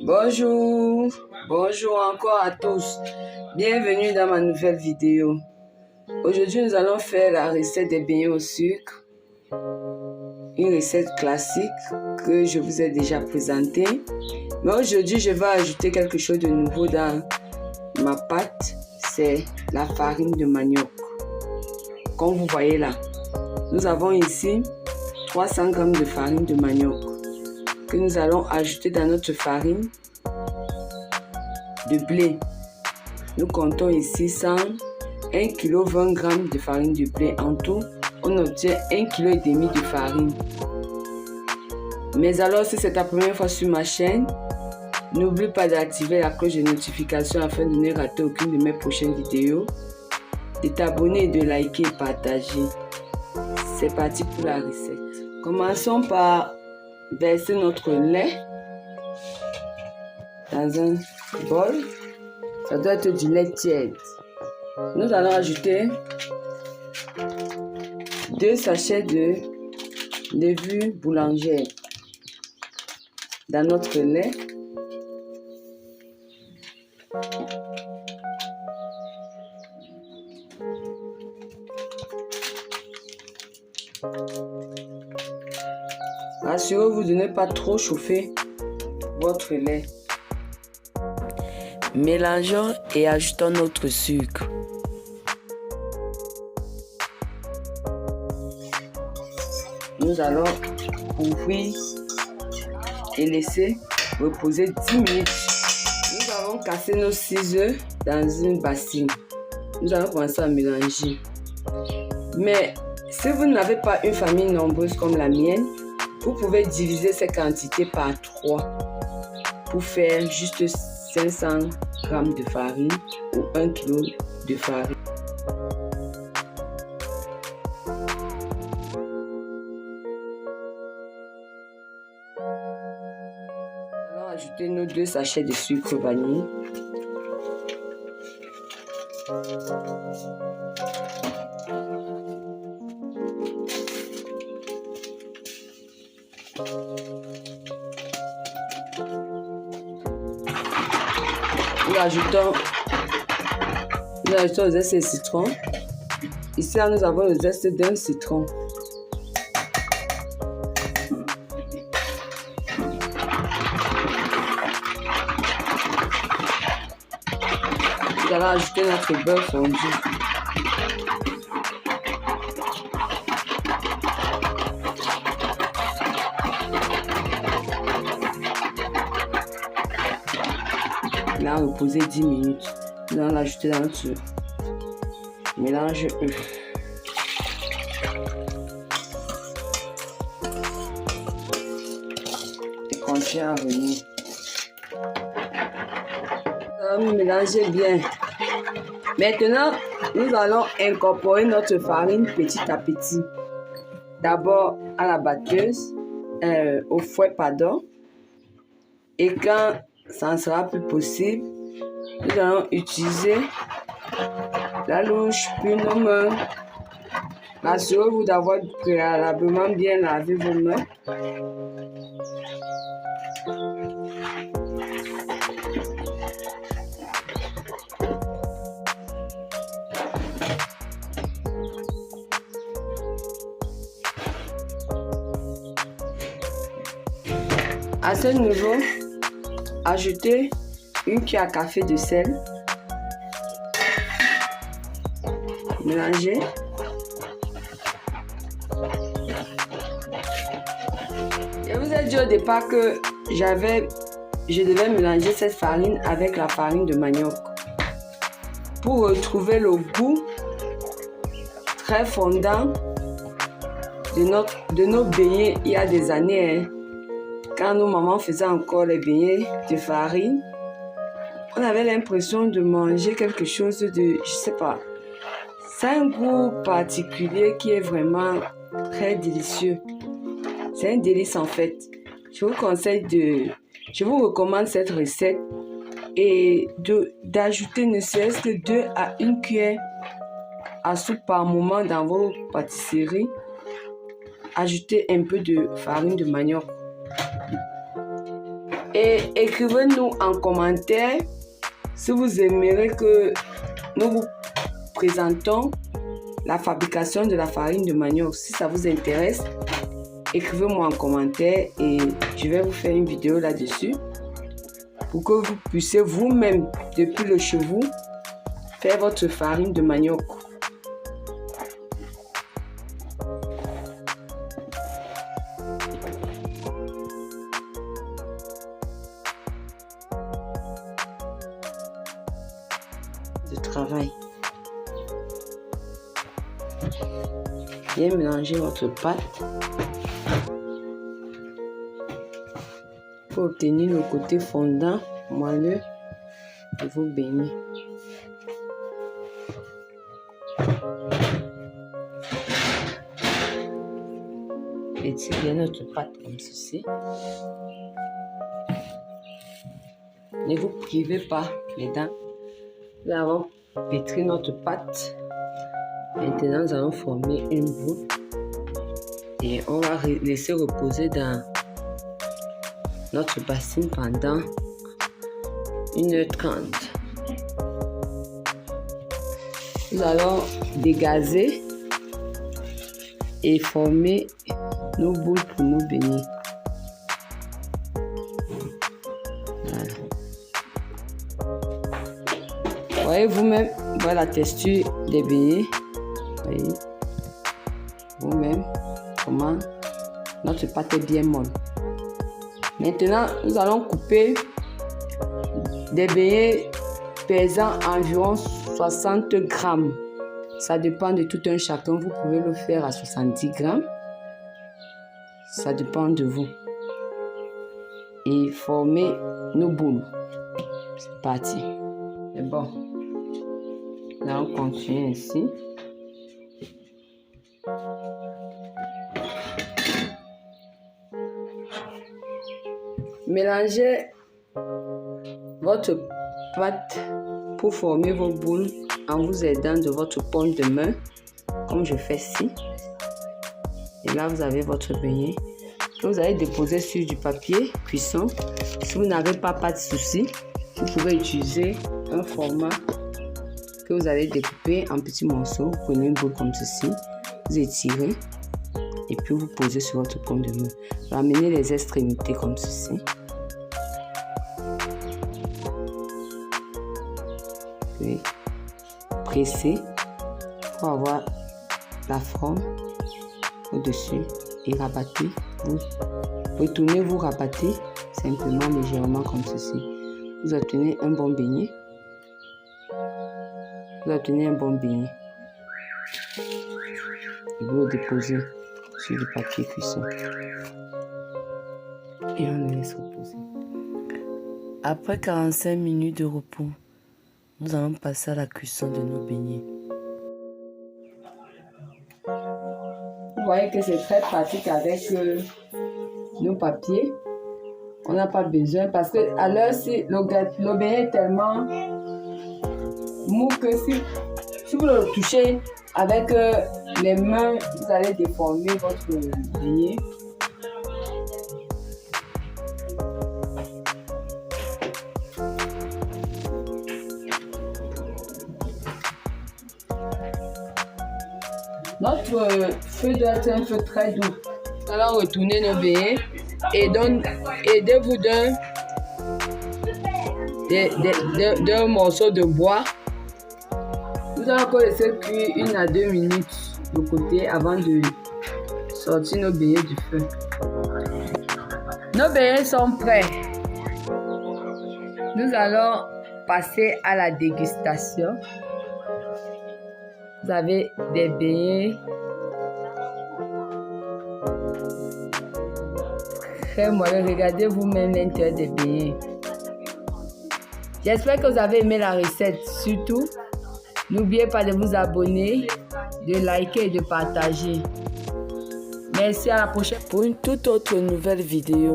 Bonjour, bonjour encore à tous. Bienvenue dans ma nouvelle vidéo. Aujourd'hui, nous allons faire la recette des beignets au sucre. Une recette classique que je vous ai déjà présentée. Mais aujourd'hui, je vais ajouter quelque chose de nouveau dans ma pâte. C'est la farine de manioc. Comme vous voyez là, nous avons ici 300 g de farine de manioc que nous allons ajouter dans notre farine de blé. Nous comptons ici 1 kg 20 g de farine de blé. En tout, on obtient 1,5 kg de farine. Mais alors, si c'est ta première fois sur ma chaîne, n'oublie pas d'activer la cloche de notification afin de ne rater aucune de mes prochaines vidéos, de t'abonner, de liker et partager. C'est parti pour la recette. Commençons par verser notre lait dans un bol. Ça doit être du lait tiède. Nous allons ajouter 2 sachets de levure boulangère dans notre lait. Assurez-vous de ne pas trop chauffer votre lait. Mélangeons et ajoutons notre sucre. Nous allons ouvrir et laisser reposer 10 minutes. Nous allons casser nos 6 œufs dans une bassine. Nous allons commencer à mélanger. Mais si vous n'avez pas une famille nombreuse comme la mienne, vous pouvez diviser ces quantités par 3 pour faire juste 500 g de farine ou 1 kg de farine. Nous allons ajouter nos 2 sachets de sucre vanille. Nous ajoutons le zeste de citron. Ici, nous avons le zeste d'un citron. Nous allons ajouter notre beurre fondu. Là, reposer 10 minutes. Nous allons l'ajouter dans notre mélange œuf. Et continuer à venir. Nous allons mélanger bien. Maintenant, nous allons incorporer notre farine petit à petit. D'abord à la batteuse, au fouet, pardon. Et quand ça ne sera plus possible, nous allons utiliser la louche puis nos mains. Assurez-vous d'avoir préalablement bien lavé vos mains. À ce niveau, ajoutez 1 cuillère à café de sel. Mélangez. Je vous ai dit au départ que je devais mélanger cette farine avec la farine de manioc pour retrouver le goût très fondant de nos beignets il y a des années. Quand nos mamans faisaient encore les beignets de farine, on avait l'impression de manger quelque chose de, je sais pas, c'est un goût particulier qui est vraiment très délicieux. C'est un délice en fait. Je vous recommande cette recette et d'ajouter ne serait-ce que 2 à 1 cuillère à soupe par moment dans vos pâtisseries. Ajoutez un peu de farine de manioc. Et écrivez-nous en commentaire si vous aimeriez que nous vous présentons la fabrication de la farine de manioc. Si ça vous intéresse, écrivez-moi en commentaire et je vais vous faire une vidéo là-dessus pour que vous puissiez vous-même, depuis le chez vous, faire votre farine de manioc. De travail. Bien mélanger votre pâte pour obtenir le côté fondant, moelleux de vos beignets. Étirez notre pâte comme ceci. Ne vous privez pas les dents. Nous avons pétri notre pâte. Maintenant, nous allons former une boule et on va laisser reposer dans notre bassine pendant 1h30. Nous allons dégazer et former nos boules pour nos beignets. Voilà. Voyez vous-même, voilà la texture des beignets. Voyez vous-même comment notre pâte est bien molle. Maintenant, nous allons couper des beignets pesant environ 60 grammes. Ça dépend de tout un chacun. Vous pouvez le faire à 70 grammes. Ça dépend de vous. Et former nos boules. C'est parti. C'est bon. Là, on continue ainsi. Mélangez votre pâte pour former vos boules en vous aidant de votre paume de main, comme je fais ici. Et là, vous avez votre beignet que vous allez déposer sur du papier cuisson. Si vous n'avez pas de souci, vous pouvez utiliser un format que vous allez découper en petits morceaux. Vous prenez une boule comme ceci, vous étirez et puis vous posez sur votre paume de main. Vous ramenez les extrémités comme ceci. Puis pressez pour avoir la forme au-dessus et rabattez. Vous retournez, vous rabattez simplement légèrement comme ceci. Vous obtenez un bon beignet. Vous obtenez un bon beignet. Et vous le déposez sur le papier cuisson. Et on le laisse reposer. Après 45 minutes de repos, nous allons passer à la cuisson de nos beignets. Vous voyez que c'est très pratique avec nos papiers. On n'a pas besoin parce que à l'heure si le beignet est tellement mou que si vous le touchez avec les mains, vous allez déformer votre beignet. Notre feu doit être un feu très doux. Nous allons retourner nos beignets et aidez-vous d'un morceau de bois. Nous allons encore laisser cuire 1 à 2 minutes de côté avant de sortir nos beignets du feu. Nos beignets sont prêts. Nous allons passer à la dégustation. Vous avez des beignets très moelleux. Regardez vous-même l'intérieur des beignets. J'espère que vous avez aimé la recette. Surtout, n'oubliez pas de vous abonner, de liker et de partager. Merci, à la prochaine pour une toute autre nouvelle vidéo.